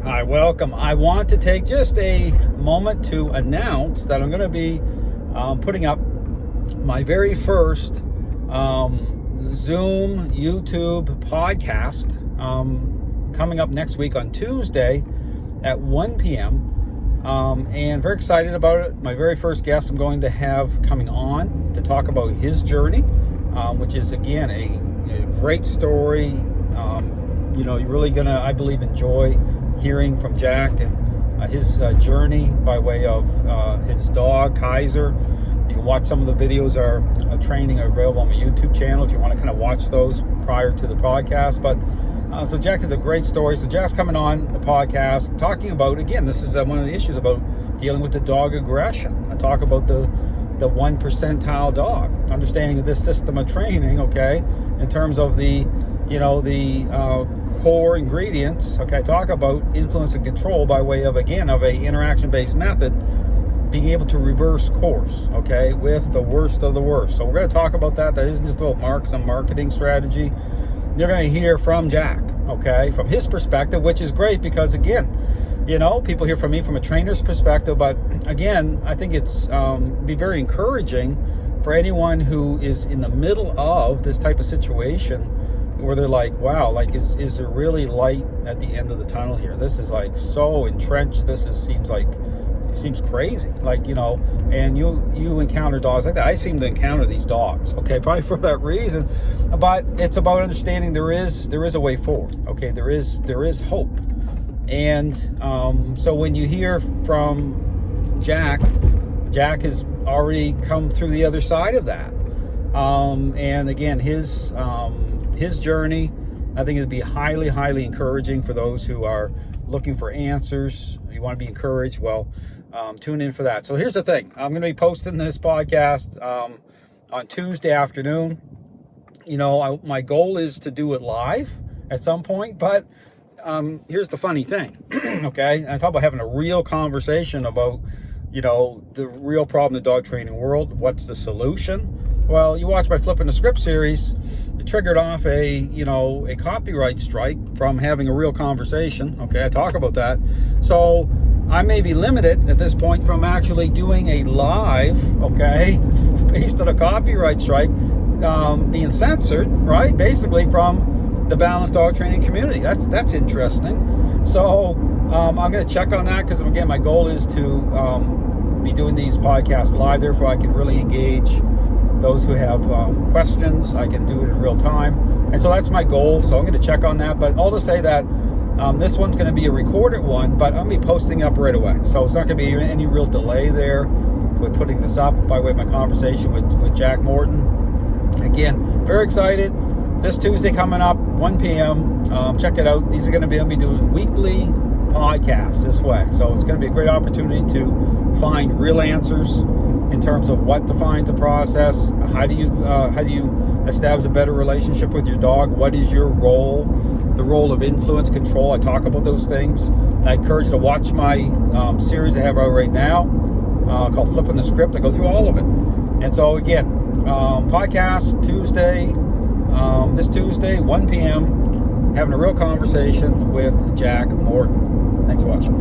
Hi, welcome. I want to take just a moment to announce that I'm going to be putting up my very first Zoom YouTube podcast coming up next week on Tuesday at 1 p.m. And very excited about it. My very first guest I'm going to have coming on to talk about his journey, which is, again, a great story. You're really going to, I believe, enjoy hearing from Jack and his journey by way of his dog, Kaiser. You can watch some of the videos of training are available on my YouTube channel if you want to kind of watch those prior to the podcast. But so Jack has a great story. So Jack's coming on the podcast talking about, again, this is one of the issues about dealing with the dog aggression. I talk about the 1 percentile dog, understanding this system of training, okay, in terms of the core ingredients. Okay, I talk about influence and control by way of, again, of a interaction-based method, being able to reverse course, okay, with the worst of the worst. So we're going to talk about that. That isn't just about some marketing strategy. You're going to hear from Jack, okay, from his perspective, which is great because, again, people hear from me from a trainer's perspective, but again, I think it's be very encouraging for anyone who is in the middle of this type of situation where they're like, wow, like is there really light at the end of the tunnel here? This is like so entrenched. Seems crazy, and you encounter dogs like that. I seem to encounter these dogs, okay, probably for that reason, but it's about understanding there is a way forward, okay, there is hope. And so when you hear from Jack has already come through the other side of that, and again, his journey, I think it'd be highly, highly encouraging for those who are looking for answers. You want to be encouraged, well, tune in for that. So here's the thing. I'm going to be posting this podcast on Tuesday afternoon. My goal is to do it live at some point, but here's the funny thing, okay? I talk about having a real conversation about, the real problem in the dog training world. What's the solution? Well, you watch my Flipping the Script series, it triggered off a copyright strike from having a real conversation. Okay, I talk about that. So I may be limited at this point from actually doing a live, okay, based on a copyright strike, being censored, right? Basically from the balanced dog training community. That's interesting. So I'm going to check on that because, again, my goal is to be doing these podcasts live. Therefore, I can really engage those who have questions. I can do it in real time, and so that's my goal. So I'm going to check on that, but all to say that this one's going to be a recorded one, but I'm going to be posting up right away, so it's not going to be any real delay there with putting this up by way of my conversation with Jack Morton. Again, very excited. This Tuesday coming up, 1 p.m. Check it out. These are going to be doing weekly podcasts this way, so it's going to be a great opportunity to find real answers in terms of what defines a process. How do you establish a better relationship with your dog? What is your role? The role of influence, control. I talk about those things. I encourage you to watch my series I have out right now called Flipping the Script. I go through all of it. And so again, podcast Tuesday, this Tuesday, 1 p.m., having a real conversation with Jack Morton. Thanks for watching.